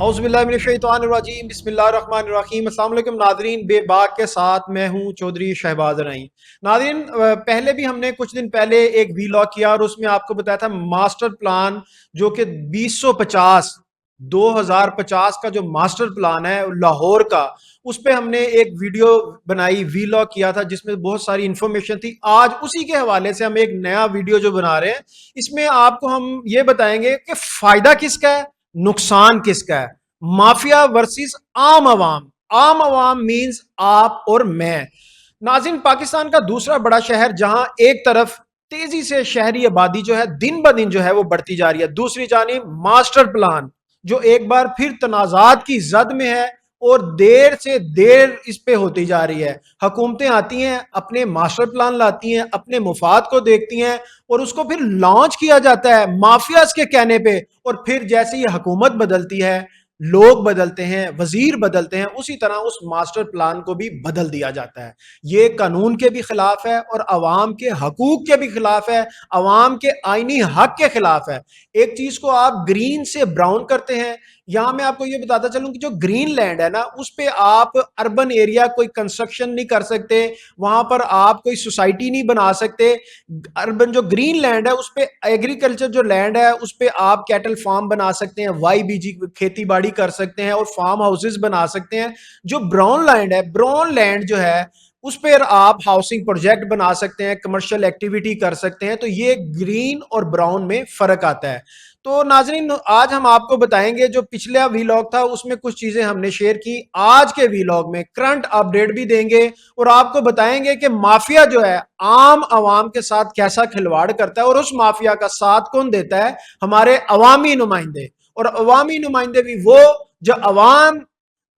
औज़ुबिल्लाहिमिनश्शैतानिर्रजीम बिस्मिल्लाहिर्रहमानिर्रहीम। अस्सलाम वालेकुम नाज़रीन, बे बाक के साथ मैं हूँ चौधरी शहबाज रईं। नाज़रीन, पहले भी हमने कुछ दिन पहले एक वीलॉग किया और उसमें आपको बताया था मास्टर प्लान जो कि 2050 2050 का जो मास्टर प्लान है लाहौर का, उस पे हमने एक वीडियो बनाई, वीलॉग किया था जिसमें बहुत सारी इंफॉर्मेशन थी। आज उसी के हवाले से हम एक नया वीडियो जो बना रहे हैं, इसमें आपको हम ये बताएंगे कि फायदा किसका है, नुकसान किसका है। माफिया वर्सेस आम आवाम। आम आवाम मींस आप और मैं। नाज़रीन, पाकिस्तान का दूसरा बड़ा शहर जहां एक तरफ तेजी से शहरी आबादी जो है दिन ब दिन जो है वो बढ़ती जा रही है, दूसरी जानिब मास्टर प्लान जो एक बार फिर तनाजात की जद में है और देर से देर इस पे होती जा रही है। हुकूमतें आती हैं, अपने मास्टर प्लान लाती हैं, अपने मुफाद को देखती हैं और उसको फिर लॉन्च किया जाता है माफियाज के कहने पे। और फिर जैसे ही हुकूमत बदलती है, लोग बदलते हैं, वजीर बदलते हैं, उसी तरह उस मास्टर प्लान को भी बदल दिया जाता है। ये कानून के भी खिलाफ है और अवाम के हकूक के भी खिलाफ है, अवाम के आईनी हक के खिलाफ है। एक चीज को आप ग्रीन से ब्राउन करते हैं। यहां मैं आपको ये बताता चलूं कि जो ग्रीन लैंड है ना, उस पे आप अर्बन एरिया कोई कंस्ट्रक्शन नहीं कर सकते, वहां पर आप कोई सोसाइटी नहीं बना सकते। अर्बन जो ग्रीन लैंड है उस पे एग्रीकल्चर जो लैंड है उस पे आप कैटल फार्म बना सकते हैं, वाई बीजी खेती बाड़ी कर सकते हैं और फार्म हाउसेस बना सकते हैं। जो ब्राउन लैंड है, ब्राउन लैंड जो है उस पर आप हाउसिंग प्रोजेक्ट बना सकते हैं, कमर्शियल एक्टिविटी कर सकते हैं। तो ये ग्रीन और ब्राउन में फर्क आता है। तो नाजरीन, आज हम आपको बताएंगे, जो पिछला वीलॉग था उसमें कुछ चीजें हमने शेयर की, आज के वीलॉग में करंट अपडेट भी देंगे और आपको बताएंगे कि माफिया जो है आम आवाम के साथ कैसा खिलवाड़ करता है और उस माफिया का साथ कौन देता है, हमारे अवामी नुमाइंदे। और अवामी नुमाइंदे भी वो जो अवाम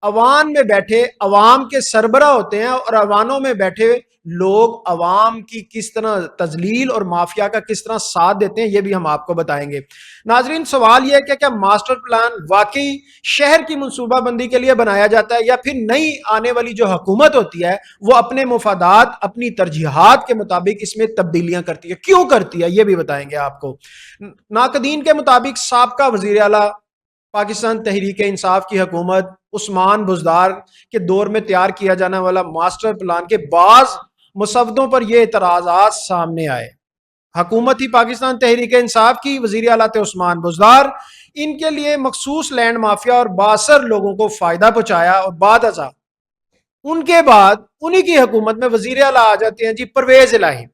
अवान में बैठे अवाम के सरबरा होते हैं और अवानों में बैठे लोग अवाम की किस तरह तजलील और माफिया का किस तरह साथ देते हैं, ये भी हम आपको बताएंगे। नाजरीन, सवाल यह है कि क्या मास्टर प्लान वाकई शहर की मनसूबाबंदी के लिए बनाया जाता है या फिर नई आने वाली जो हुकूमत होती है वो अपने मुफादात, अपनी तरजीहात के मुताबिक इसमें तब्दीलियां करती है, क्यों करती है, ये भी बताएंगे आपको। नाकदीन के मुताबिक साबका वजीर आला पाकिस्तान तहरीक इंसाफ की हुकूमत उस्मान बुजदार के दौर में तैयार किया जाने वाला मास्टर प्लान के बाज मुसवदों पर यह एतराजात सामने आए। हुकूमत ही पाकिस्तान तहरीक इंसाफ की, वजीर आला थे उस्मान बुजदार, इनके लिए मखसूस लैंड माफिया और बासर लोगों को फायदा पहुंचाया। और बाद अजा उनके बाद उन्हीं की हुकूमत में वजीर आला आ जाते हैं जी परवेज इलाही।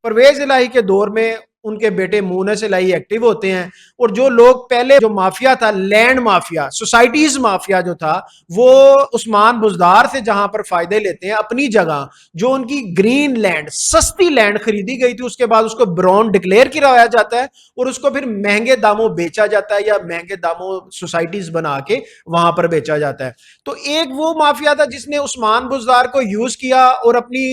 परवेज इलाही के दौर में उनके बेटे मूनस इलाही एक्टिव होते हैं और जो लोग पहले जो माफिया था, लैंड माफिया, सोसाइटीज माफिया जो था, वो उस्मान बुजदार से जहां पर फायदे लेते हैं अपनी जगह। जो उनकी ग्रीन लैंड, सस्ती लैंड खरीदी गई थी, उसके बाद उसको ब्राउन डिक्लेयर कराया जाता है और उसको फिर महंगे दामों बेचा जाता है या महंगे दामों सोसाइटीज बना के वहां पर बेचा जाता है। तो एक वो माफिया था जिसने उस्मान बुजदार को यूज किया और अपनी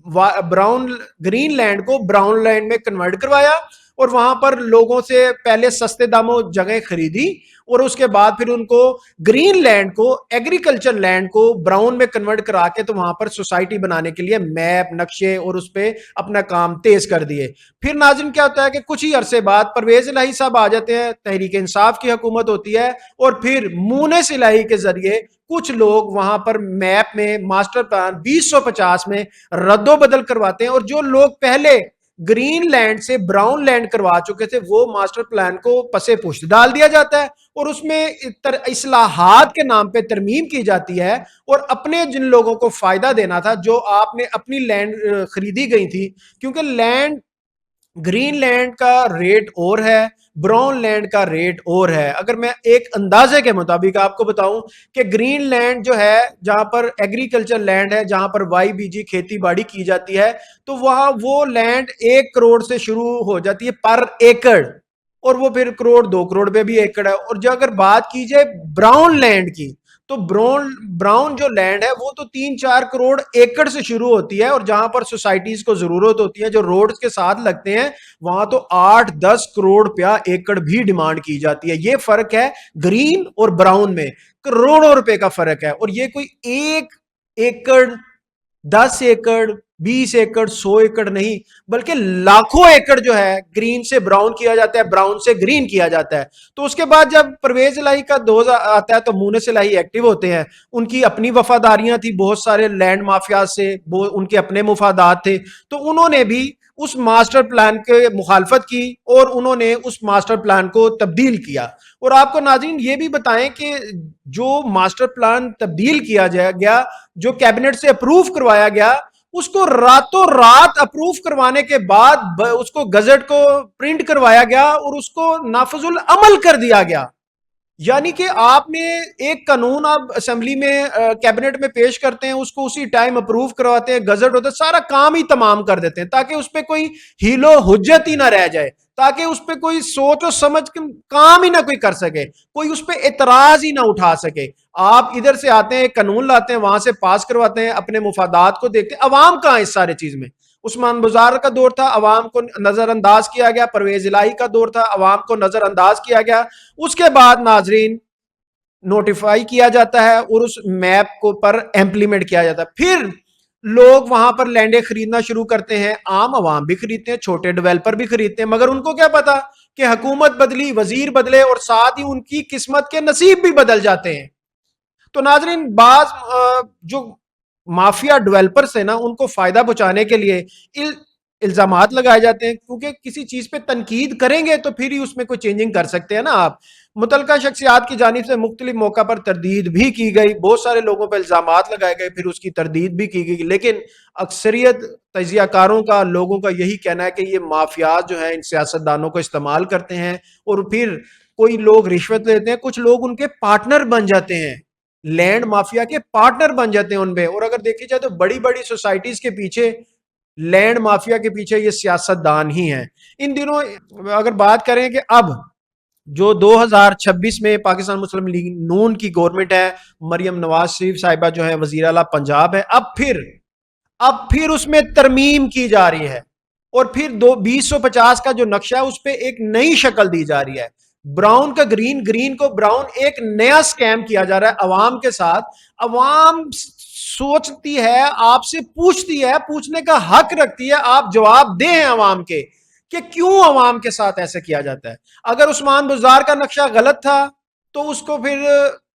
ब्राउन ग्रीन लैंड को ब्राउन लैंड में कन्वर्ट करवाया और वहां पर लोगों से पहले सस्ते दामों जगह खरीदी और उसके बाद फिर उनको ग्रीन लैंड को, एग्रीकल्चर लैंड को ब्राउन में कन्वर्ट करा के तो वहां पर सोसाइटी बनाने के लिए मैप, नक्शे और उस पर अपना काम तेज कर दिए। फिर नाज़रीन क्या होता है कि कुछ ही अरसे बाद परवेज इलाही साहब आ जाते हैं, तहरीक इंसाफ की हुकूमत होती है और फिर मूनस इलाही के जरिए कुछ लोग वहां पर मैप में मास्टर प्लान 2050 में रद्दो बदल करवाते हैं और जो लोग पहले ग्रीन लैंड से ब्राउन लैंड करवा चुके थे वो मास्टर प्लान को पसे पुश्त डाल दिया जाता है और उसमें इस्लाहात के नाम पे तरमीम की जाती है। और अपने जिन लोगों को फायदा देना था, जो आपने अपनी लैंड खरीदी गई थी, क्योंकि लैंड, ग्रीन लैंड का रेट और है, ब्राउन लैंड का रेट और है। अगर मैं एक अंदाजे के मुताबिक आपको बताऊं कि ग्रीन लैंड जो है, जहां पर एग्रीकल्चर लैंड है, जहां पर वाई बीजी खेती बाड़ी की जाती है, तो वहां वो लैंड 1 करोड़ से शुरू हो जाती है पर एकड़ और वो फिर करोड़, 2 करोड़ पे भी एकड़ है। और जो अगर बात की जाए ब्राउन लैंड की, तो ब्राउन ब्राउन जो लैंड है वो तो 3-4 करोड़ एकड़ से शुरू होती है और जहां पर सोसाइटीज को जरूरत होती है, जो रोड्स के साथ लगते हैं, वहां तो 8-10 करोड़ रुपया एकड़ भी डिमांड की जाती है। ये फर्क है ग्रीन और ब्राउन में, करोड़ों रुपए का फर्क है। और ये कोई 1 एकड़ 10 एकड़, 20 एकड़, 100 एकड़ नहीं, बल्कि लाखों एकड़ जो है ग्रीन से ब्राउन किया जाता है, ब्राउन से ग्रीन किया जाता है। तो उसके बाद जब परवेज इलाही का दोज आता है तो मुनिस इलाही एक्टिव होते हैं। उनकी अपनी वफादारियां थी बहुत सारे लैंड माफिया से, वो उनके अपने मुफादात थे, तो उन्होंने भी उस मास्टर प्लान के मुखालफत की और उन्होंने उस मास्टर प्लान को तब्दील किया। और आपको नाज़रीन ये भी बताएं कि जो मास्टर प्लान तब्दील किया गया, जो कैबिनेट से अप्रूव करवाया गया, उसको रातों रात अप्रूव करवाने के बाद उसको गजट को प्रिंट करवाया गया और उसको नाफजुल अमल कर दिया गया। यानी कि आपने एक कानून आप असेंबली में कैबिनेट में पेश करते हैं, उसको उसी टाइम अप्रूव करवाते हैं, गजट होता है, सारा काम ही तमाम कर देते हैं ताकि उस पर कोई हीलो हुज्जत ही ना रह जाए, ताकि उस पर कोई सोच और समझ के काम ही ना कोई कर सके, कोई उस पर एतराज ही ना उठा सके। आप इधर से आते हैं, कानून लाते हैं, वहां से पास करवाते हैं, अपने मुफादात को देखते हैं। अवाम कहां इस सारे चीज में? उस्मान बुजार का दौर था, अवाम को नजरअंदाज किया गया। परवेज इलाही का दौर था, अवाम को नजरअंदाज किया गया। उसके बाद नाजरीन नोटिफाई किया जाता है और उस मैप को पर इम्प्लीमेंट किया जाता है। फिर लोग वहां पर लैंडें खरीदना शुरू करते हैं, आम आवाम भी खरीदते हैं, छोटे डेवलपर भी खरीदते हैं, मगर उनको क्या पता कि हुकूमत बदली, वजीर बदले और साथ ही उनकी किस्मत के नसीब भी बदल जाते हैं। तो नाजरीन बाज जो माफिया डेवलपर्स है ना, उनको फायदा पहुंचाने के लिए इल्जामात लगाए जाते हैं, क्योंकि किसी चीज पे तनकीद करेंगे तो फिर ही उसमें कोई चेंजिंग कर सकते हैं ना आप। मुतलका शख्सियात की जानिब से मुख्तलिफ मौका पर तरदीद भी की गई, बहुत सारे लोगों पर इल्जामात लगाए गए, फिर उसकी तरदीद भी की गई, लेकिन अक्सरियत तजियाकारों का, लोगों का यही कहना है कि ये माफियात जो है इन सियासतदानों को इस्तेमाल करते हैं और फिर कोई लोग रिश्वत लेते हैं, कुछ लोग उनके पार्टनर बन जाते हैं, लैंड माफिया के पार्टनर बन जाते हैं उनपे। और अगर देखी जाए तो बड़ी बड़ी सोसाइटीज के पीछे, लैंड माफिया के पीछे ये सियासतदान ही हैं इन दिनों। अगर बात करें कि अब जो 2026 में पाकिस्तान मुस्लिम लीग नून की गवर्नमेंट है, मरियम नवाज शरीफ साहिबा जो है वजीर आला पंजाब है, अब फिर उसमें तरमीम की जा रही है और फिर 2050 का जो नक्शा है उस पर एक नई शक्ल दी जा रही है। ब्राउन का ग्रीन, ग्रीन को ब्राउन, एक नया स्कैम किया जा रहा है अवाम के साथ। अवाम सोचती है, आपसे पूछती है, पूछने का हक रखती है, आप जवाब दें अवाम के कि क्यों अवाम के साथ ऐसा किया जाता है। अगर उस्मान बुज़दार का नक्शा गलत था तो उसको फिर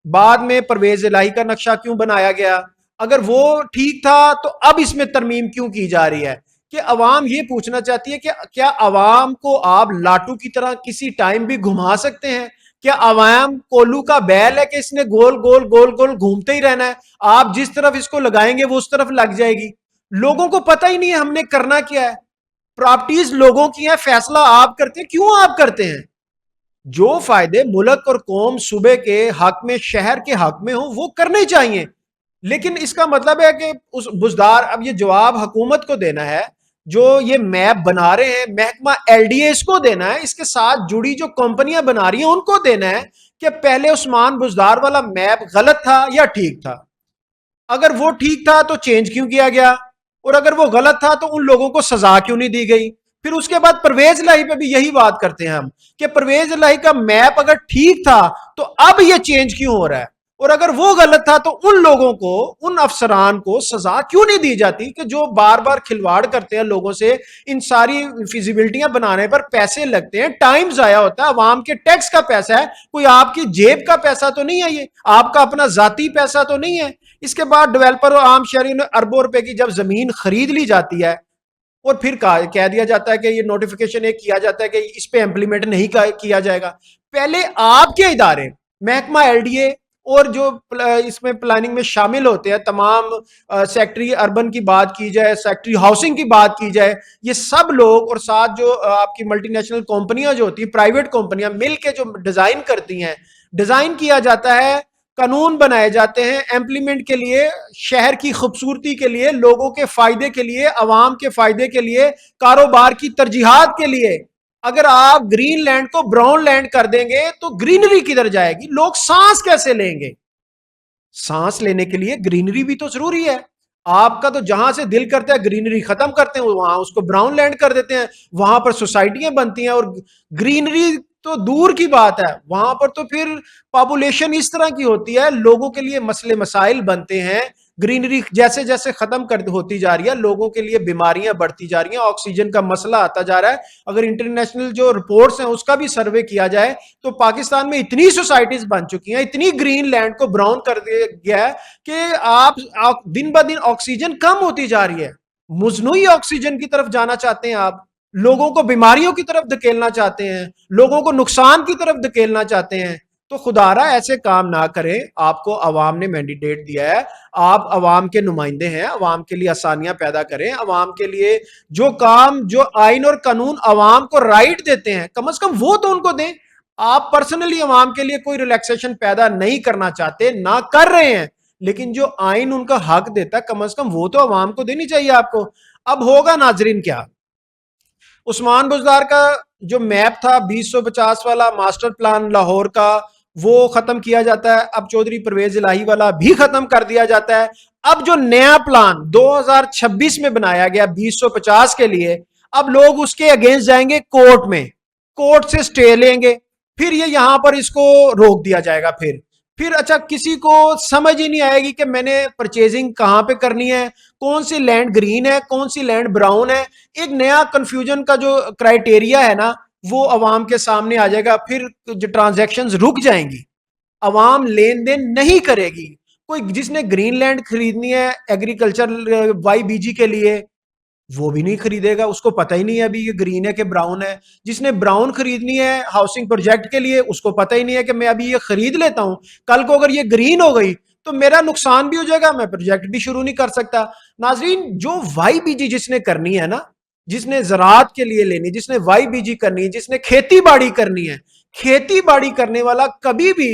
बाद में परवेज इलाही का नक्शा क्यों बनाया गया? अगर वो ठीक था तो अब इसमें तरमीम क्यों की जा रही है? कि अवाम ये पूछना चाहती है कि क्या अवाम को आप लाटू की तरह किसी टाइम भी घुमा सकते हैं? क्या अवाम कोल्लू का बैल है कि इसने गोल गोल गोल गोल घूमते ही रहना है? आप जिस तरफ इसको लगाएंगे वो उस तरफ लग जाएगी। लोगों को पता ही नहीं है हमने करना क्या है। प्रॉपर्टीज लोगों की है, फैसला आप करते हैं, क्यों आप करते हैं? जो फायदे मुल्क और कौम सूबे के हक में, शहर के हक में हो, वो करने चाहिए। लेकिन इसका मतलब है कि उस बुजदार, अब ये जवाब हुकूमत को देना है, जो ये मैप बना रहे हैं महकमा एलडीए को देना है, इसके साथ जुड़ी जो कंपनियां बना रही हैं उनको देना है कि पहले उस्मान बुजदार वाला मैप गलत था या ठीक था। अगर वो ठीक था तो चेंज क्यों किया गया, और अगर वो गलत था तो उन लोगों को सजा क्यों नहीं दी गई? फिर उसके बाद परवेज इलाही पे भी यही बात करते हैं हम कि परवेज इलाही का मैप अगर ठीक था तो अब ये चेंज क्यों हो रहा है, और अगर वो गलत था तो उन लोगों को, उन अफसरान को सजा क्यों नहीं दी जाती कि जो बार बार खिलवाड़ करते हैं लोगों से। इन सारी फिजिबिलिटियां बनाने पर पैसे लगते हैं, टाइम जाया होता है, अवाम के टैक्स का पैसा है, कोई आपकी जेब का पैसा तो नहीं है, ये आपका अपना जाती पैसा तो नहीं है। इसके बाद डेवलपर और आम शहरी ने अरबों रुपए की जब जमीन खरीद ली जाती है और फिर कह दिया जाता है कि ये नोटिफिकेशन एक किया जाता है कि इस पे इंप्लीमेंट नहीं किया जाएगा। पहले आपके इदारे, महकमा एलडीए और जो इसमें प्लानिंग में शामिल होते हैं तमाम, सेक्रेटरी अर्बन की बात की जाए, सेक्रेटरी हाउसिंग की बात की जाए, ये सब लोग और साथ जो आपकी मल्टीनेशनल कंपनियां जो होती हैं, प्राइवेट कंपनियां मिल के जो डिजाइन करती हैं, डिजाइन किया जाता है, कानून बनाए जाते हैं इम्प्लीमेंट के लिए, शहर की खूबसूरती के लिए, लोगों के फायदे के लिए, अवाम के फायदे के लिए, कारोबार की तरजीहात के लिए। अगर आप ग्रीन लैंड को ब्राउन लैंड कर देंगे तो ग्रीनरी किधर जाएगी? लोग सांस कैसे लेंगे? सांस लेने के लिए ग्रीनरी भी तो जरूरी है। आपका तो जहां से दिल करता है ग्रीनरी खत्म करते हैं, वहां उसको ब्राउन लैंड कर देते हैं, वहां पर सोसाइटियां बनती हैं, और ग्रीनरी तो दूर की बात है, वहां पर तो फिर पॉपुलेशन इस तरह की होती है, लोगों के लिए मसले मसाइल बनते हैं, گرینری جیسے جیسے ختم کر ہوتی جا رہی ہے، لوگوں کے لیے بیماریاں بڑھتی جا رہی ہیں، آکسیجن کا مسئلہ آتا جا رہا ہے. اگر انٹرنیشنل جو رپورٹس ہیں اس کا بھی سروے کیا جائے تو پاکستان میں اتنی سوسائٹیز بن چکی ہیں، اتنی گرین لینڈ کو براؤن کر دیا گیا ہے کہ آپ دن بہ دن آکسیجن کم ہوتی جا رہی ہے. مصنوعی آکسیجن کی طرف جانا چاہتے ہیں آپ، لوگوں کو بیماریوں کی طرف دھکیلنا چاہتے ہیں، لوگوں کو نقصان کی طرف دھکیلنا چاہتے ہیں. تو خدا را ایسے کام نہ کریں. آپ کو عوام نے مینڈیٹ دیا ہے، آپ عوام کے نمائندے ہیں، عوام کے لیے آسانیاں پیدا کریں. عوام کے لیے جو کام، جو آئین اور قانون عوام کو رائٹ دیتے ہیں، کم از کم وہ تو ان کو دیں. آپ پرسنلی عوام کے لیے کوئی ریلیکسیشن پیدا نہیں کرنا چاہتے، نہ کر رہے ہیں، لیکن جو آئین ان کا حق دیتا ہے کم از کم وہ تو عوام کو دینی چاہیے آپ کو. اب ہوگا ناظرین کیا؟ عثمان بزدار کا جو میپ تھا 2050 والا ماسٹر پلان لاہور کا، وہ ختم کیا جاتا ہے. اب چودھری پرویز الہی والا بھی ختم کر دیا جاتا ہے. اب جو نیا پلان 2026 میں بنایا گیا 2050 کے لیے، اب لوگ اس کے اگینسٹ جائیں گے کورٹ میں، کورٹ سے سٹے لیں گے، پھر یہ یہاں پر اس کو روک دیا جائے گا. پھر اچھا کسی کو سمجھ ہی نہیں آئے گی کہ میں نے پرچیزنگ کہاں پہ کرنی ہے، کون سی لینڈ گرین ہے، کون سی لینڈ براؤن ہے. ایک نیا کنفیوژن کا جو کرائیٹیریا ہے نا، وہ عوام کے سامنے آ جائے گا. پھر جو ٹرانزیکشنز رک جائیں گی، عوام لین دین نہیں کرے گی. کوئی جس نے گرین لینڈ خریدنی ہے ایگریکلچر وائی بی جی کے لیے، وہ بھی نہیں خریدے گا، اس کو پتہ ہی نہیں ہے ابھی یہ گرین ہے کہ براؤن ہے. جس نے براؤن خریدنی ہے ہاؤسنگ پروجیکٹ کے لیے، اس کو پتہ ہی نہیں ہے کہ میں ابھی یہ خرید لیتا ہوں، کل کو اگر یہ گرین ہو گئی تو میرا نقصان بھی ہو جائے گا، میں پروجیکٹ بھی شروع نہیں کر سکتا. ناظرین، جو وائی بی جی جس نے کرنی ہے نا، جس نے زراعت کے لیے لینی، جس نے وائی بی جی کرنی ہے، جس نے کھیتی باڑی کرنی ہے، کھیتی باڑی کرنے والا کبھی بھی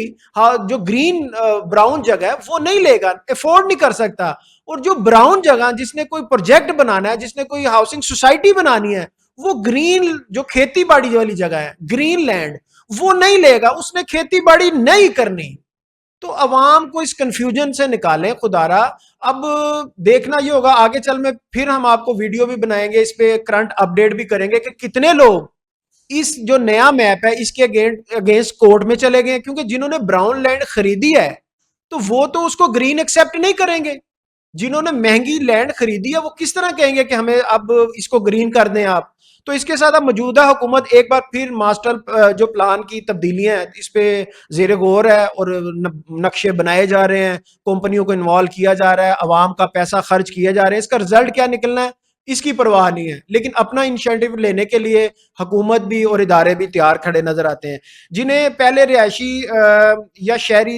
جو گرین براؤن جگہ ہے وہ نہیں لے گا، افورڈ نہیں کر سکتا. اور جو براؤن جگہ، جس نے کوئی پروجیکٹ بنانا ہے، جس نے کوئی ہاؤسنگ سوسائٹی بنانی ہے، وہ گرین جو کھیتی باڑی والی جگہ ہے، گرین لینڈ، وہ نہیں لے گا، اس نے کھیتی باڑی نہیں کرنی. تو عوام کو اس کنفیوژن سے نکالیں خدا را. اب دیکھنا یہ ہوگا آگے چل میں، پھر ہم آپ کو ویڈیو بھی بنائیں گے، اس پہ کرنٹ اپڈیٹ بھی کریں گے کہ کتنے لوگ اس جو نیا میپ ہے اس کے اگینسٹ کورٹ میں چلے گئے. کیونکہ جنہوں نے براؤن لینڈ خریدی ہے تو وہ تو اس کو گرین ایکسپٹ نہیں کریں گے. جنہوں نے مہنگی لینڈ خریدی ہے وہ کس طرح کہیں گے کہ ہمیں اب اس کو گرین کر دیں آپ. تو اس کے ساتھ اب موجودہ حکومت ایک بار پھر ماسٹر جو پلان کی تبدیلیاں ہیں اس پہ زیر غور ہے، اور نقشے بنائے جا رہے ہیں، کمپنیوں کو انوالو کیا جا رہا ہے، عوام کا پیسہ خرچ کیا جا رہا ہے. اس کا رزلٹ کیا نکلنا ہے اس کی پرواہ نہیں ہے، لیکن اپنا انیشیٹو لینے کے لیے حکومت بھی اور ادارے بھی تیار کھڑے نظر آتے ہیں. جنہیں پہلے رہائشی یا شہری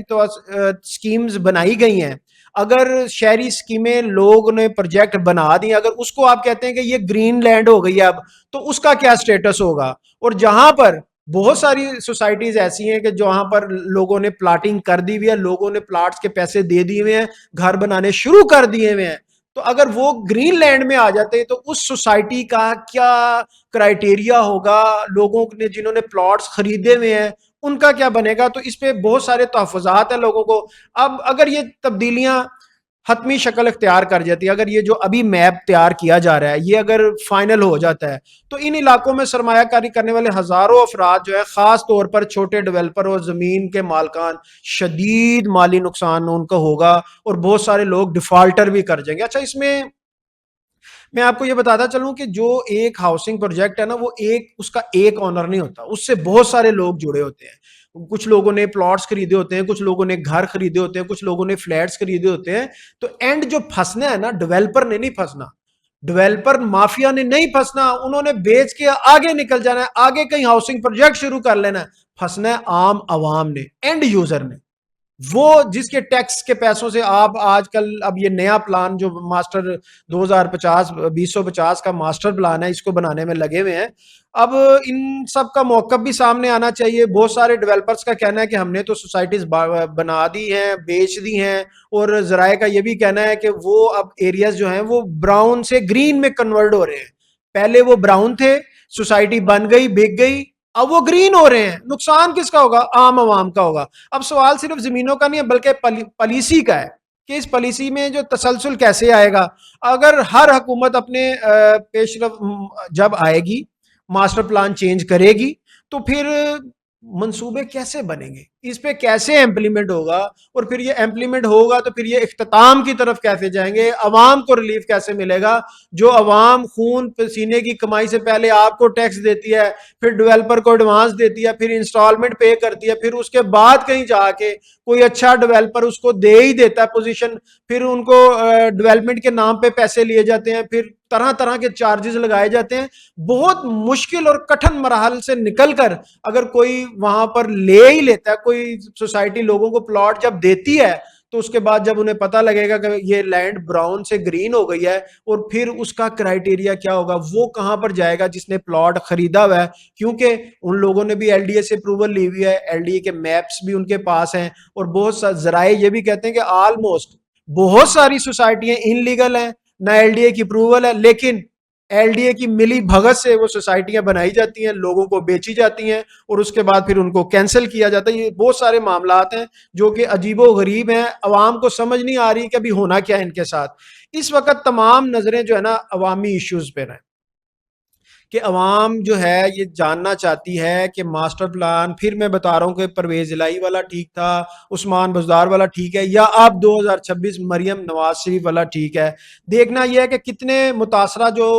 سکیمز بنائی گئی ہیں، اگر شہری سکیمیں لوگ نے پروجیکٹ بنا دی، اگر اس کو آپ کہتے ہیں کہ یہ گرین لینڈ ہو گئی اب، تو اس کا کیا سٹیٹس ہوگا؟ اور جہاں پر بہت ساری سوسائٹیز ایسی ہیں کہ جہاں پر لوگوں نے پلاٹنگ کر دی ہوئی ہے، لوگوں نے پلاٹس کے پیسے دے دیے ہوئے ہیں، گھر بنانے شروع کر دیے ہوئے ہیں، تو اگر وہ گرین لینڈ میں آ جاتے تو اس سوسائٹی کا کیا کرائیٹیریا ہوگا؟ لوگوں نے جنہوں نے پلاٹس خریدے ہوئے ہیں ان کا کیا بنے گا؟ تو اس پہ بہت سارے تحفظات ہیں لوگوں کو. اب اگر یہ تبدیلیاں حتمی شکل اختیار کر جاتی ہے، اگر یہ جو ابھی میپ تیار کیا جا رہا ہے یہ اگر فائنل ہو جاتا ہے، تو ان علاقوں میں سرمایہ کاری کرنے والے ہزاروں افراد جو ہے، خاص طور پر چھوٹے ڈیولپر اور زمین کے مالکان، شدید مالی نقصان ان کا ہوگا، اور بہت سارے لوگ ڈیفالٹر بھی کر جائیں گے. اچھا، اس میں آپ کو یہ بتاتا چلوں کہ جو ایک ہاؤسنگ پروجیکٹ ہے نا، وہ اس کا ایک آنر نہیں ہوتا، اس سے بہت سارے لوگ جڑے ہوتے ہیں. کچھ لوگوں نے پلاٹس خریدے ہوتے ہیں، کچھ لوگوں نے گھر خریدے ہوتے ہیں، کچھ لوگوں نے فلیٹس خریدے ہوتے ہیں. تو اینڈ جو پھنسنا ہے نا، ڈیولپر نے نہیں پھنسنا، ڈیولپر مافیا نے نہیں پھنسنا، انہوں نے بیچ کے آگے نکل جانا ہے، آگے کہیں ہاؤسنگ پروجیکٹ شروع کر لینا ہے. پھنسنا ہے عام عوام نے، اینڈ یوزر نے، وہ جس کے ٹیکس کے پیسوں سے آپ آج کل اب یہ نیا پلان جو ماسٹر 2050 کا ماسٹر پلان ہے، اس کو بنانے میں لگے ہوئے ہیں. اب ان سب کا موقف بھی سامنے آنا چاہیے. بہت سارے ڈیولپرز کا کہنا ہے کہ ہم نے تو سوسائٹیز بنا دی ہیں، بیچ دی ہیں، اور ذرائع کا یہ بھی کہنا ہے کہ وہ اب ایریاز جو ہیں وہ براؤن سے گرین میں کنورٹ ہو رہے ہیں. پہلے وہ براؤن تھے، سوسائٹی بن گئی، بک گئی، اب وہ گرین ہو رہے ہیں. نقصان کس کا ہوگا؟ عام عوام کا ہوگا. اب سوال صرف زمینوں کا نہیں ہے بلکہ پالیسی کا ہے کہ اس پالیسی میں جو تسلسل کیسے آئے گا. اگر ہر حکومت اپنے پیش رفت جب آئے گی، ماسٹر پلان چینج کرے گی، تو پھر मंसूबे कैसे बनेंगे, इस पे कैसे इम्प्लीमेंट होगा, और फिर ये इम्प्लीमेंट होगा तो फिर ये इख्तिताम की तरफ कैसे जाएंगे, अवाम को रिलीफ कैसे मिलेगा। जो अवाम खून पसीने की कमाई से पहले आपको टैक्स देती है, फिर डेवलपर को एडवांस देती है, फिर इंस्टॉलमेंट पे करती है, फिर उसके बाद कहीं जाके कोई अच्छा डेवलपर उसको दे ही देता है पोजीशन, फिर उनको डेवलपमेंट के नाम पे पैसे लिए जाते हैं, फिर तरह तरह के चार्जेस लगाए जाते हैं। बहुत मुश्किल और कठिन मरहल से निकल कर अगर कोई वहां पर ले ही लेता है, कोई सोसाइटी लोगों को प्लॉट जब देती है, तो उसके बाद जब उन्हें पता लगेगा कि ये लैंड ब्राउन से ग्रीन हो गई है, और फिर उसका क्राइटेरिया क्या होगा, वो कहां पर जाएगा जिसने प्लॉट खरीदा हुआ है, क्योंकि उन लोगों ने भी एलडीए से अप्रूवल ली हुई है, एलडीए के मैप्स भी उनके पास हैं, और बहुत जराए ये भी कहते हैं कि ऑलमोस्ट बहुत सारी सोसाइटियां इनलीगल हैं, ना एलडीए की अप्रूवल है, लेकिन एलडीए की मिली भगत से वो सोसाइटियां बनाई जाती हैं, लोगों को बेची जाती हैं, और उसके बाद फिर उनको कैंसिल किया जाता है। ये बहुत सारे मामलात हैं जो कि अजीबो गरीब हैं, अवाम को समझ नहीं आ रही कि अभी होना क्या है इनके साथ। इस वक्त तमाम नजरें जो है ना अवामी इश्यूज पे हैं, कि अवाम जो है ये जानना चाहती है कि मास्टर प्लान, फिर मैं बता रहा हूँ कि परवेज इलाही वाला ठीक था, उस्मान बुज़दार वाला ठीक है, या अब 2026 मरियम नवाज शरीफ वाला ठीक है। देखना यह है कि कितने मुतासरा जो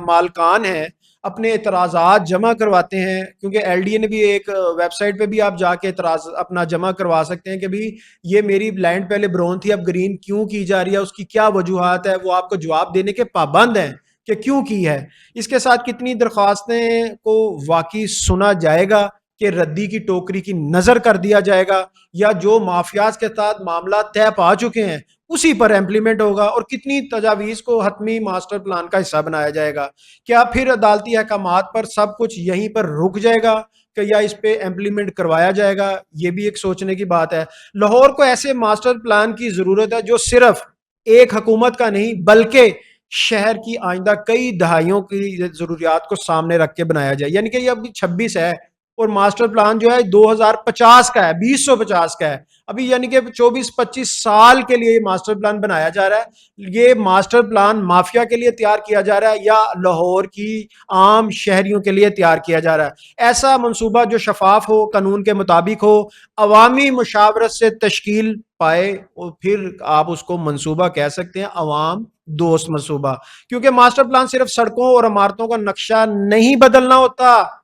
मालकान हैं अपने एतराज़ात जमा करवाते हैं, क्योंकि एलडीए ने भी एक वेबसाइट पे भी आप जाके एतराज़ अपना जमा करवा सकते हैं कि भी ये मेरी लैंड पहले ब्राउन थी अब ग्रीन क्यों की जा रही है, उसकी क्या वजूहात है, वो आपको जवाब देने के पाबंद हैं कि क्यों की है। इसके साथ कितनी दरख्वास्तें को वाकई सुना जाएगा कि रद्दी की टोकरी की नजर कर दिया जाएगा, या जो माफियाज के साथ मामला तय पा चुके हैं उसी पर इम्प्लीमेंट होगा, और कितनी तजावीज को हतमी मास्टर प्लान का हिस्सा बनाया जाएगा। क्या फिर अदालती अहकामात पर सब कुछ यहीं पर रुक जाएगा कि या इस पे इम्प्लीमेंट करवाया जाएगा, ये भी एक सोचने की बात है। लाहौर को ऐसे मास्टर प्लान की जरूरत है जो सिर्फ एक हुकूमत का नहीं बल्कि शहर की आइंदा कई दहाइयों की जरूरियात को सामने रख के बनाया जाए। यानी कि ये अभी 26 है और मास्टर प्लान जो है 2050 का है, 2050 का है अभी, यानी कि 24-25 साल के लिए ये मास्टर प्लान बनाया जा रहा है। ये मास्टर प्लान माफिया के लिए तैयार किया जा रहा है या लाहौर की आम शहरियों के लिए तैयार किया जा रहा है। ऐसा मंसूबा जो शफाफ हो, कानून के मुताबिक हो, अवामी मुशावरत से तश्कील पाए, और फिर आप उसको मंसूबा कह सकते हैं अवाम दोस्त मंसूबा। क्योंकि मास्टर प्लान सिर्फ सड़कों और इमारतों का नक्शा नहीं बदलना होता,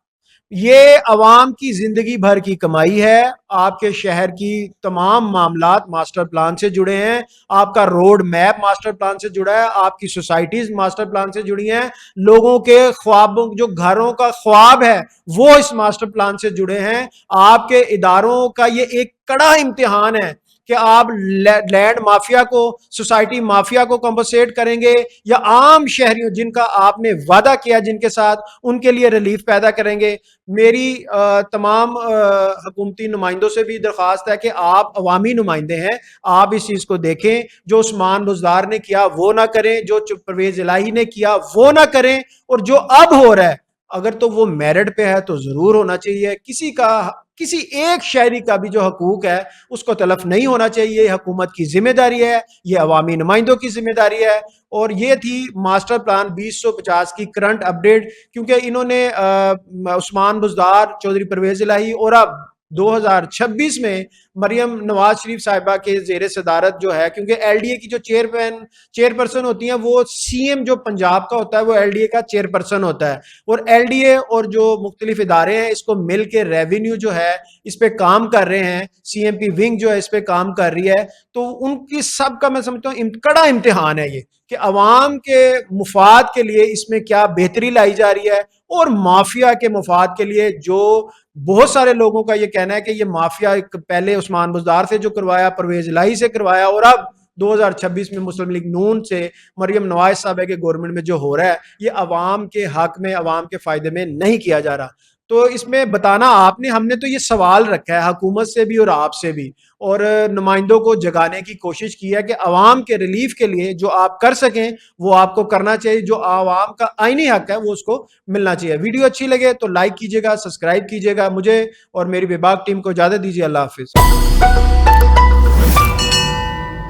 ये अवाम की जिंदगी भर की कमाई है। आपके शहर की तमाम मामलात मास्टर प्लान से जुड़े हैं, आपका रोड मैप मास्टर प्लान से जुड़ा है, आपकी सोसाइटीज मास्टर प्लान से जुड़ी हैं, लोगों के ख्वाबों, जो घरों का ख्वाब है वो इस मास्टर प्लान से जुड़े हैं। आपके इदारों का ये एक कड़ा इम्तिहान है कि आप लैंड माफिया को, सोसाइटी माफिया को कंपनसेट करेंगे, या आम शहरियों जिनका आपने वादा किया जिनके साथ, उनके लिए रिलीफ पैदा करेंगे। मेरी तमाम हुकूमती नुमाइंदों से भी दरख्वास्त है कि आप अवामी नुमाइंदे हैं, आप इस चीज को देखें। जो उस्मान बुज़दार ने किया वो ना करें, जो परवेज इलाही ने किया वो ना करें, और जो अब हो रहा है अगर तो वो मेरिट पे है तो जरूर होना चाहिए। किसी एक शहरी का भी जो हकूक है उसको तलफ नहीं होना चाहिए। ये हुकूमत की जिम्मेदारी है, ये अवामी नुमाइंदों की जिम्मेदारी है। और ये थी मास्टर प्लान 2050 की करंट अपडेट, क्योंकि इन्होंने उस्मान बुज़दार, चौधरी परवेज इलाही और अब 2026 में मरियम नवाज शरीफ साहिबा के जेर सदारत जो है, क्योंकि एलडीए की जो चेयरपर्सन होती हैं वो सीएम जो पंजाब का होता है वो एलडीए का चेयरपर्सन होता है, और एलडीए और जो मुख्तलिफ इदारे हैं इसको मिल के रेवेन्यू जो है इस पे काम कर रहे हैं, सीएमपी विंग जो है इस पे काम कर रही है। तो उनकी सबका मैं समझता हूँ कड़ा इम्तिहान है ये कि अवाम के मुफाद के लिए इसमें क्या बेहतरी लाई जा रही है, और माफिया के मुफाद के लिए जो बहुत सारे लोगों का ये कहना है कि ये माफिया पहले उस्मान बुज़दार से जो करवाया, परवेज इलाही से करवाया, और अब 2026 में मुस्लिम लीग नून से मरियम नवाज साहब के गवर्नमेंट में जो हो रहा है ये अवाम के हक में, अवाम के फायदे में नहीं किया जा रहा। तो इसमें बताना आपने, हमने तो ये सवाल रखा है हुकूमत से भी और आपसे भी, और नुमाइंदों को जगाने की कोशिश की है कि अवाम के रिलीफ के लिए जो आप कर सकें वो आपको करना चाहिए, जो अवाम का आईनी हक है वो उसको मिलना चाहिए। वीडियो अच्छी लगे तो लाइक कीजिएगा, सब्सक्राइब कीजिएगा। मुझे और मेरी विभाग टीम को इजाजत दीजिए। अल्लाह हाफिज।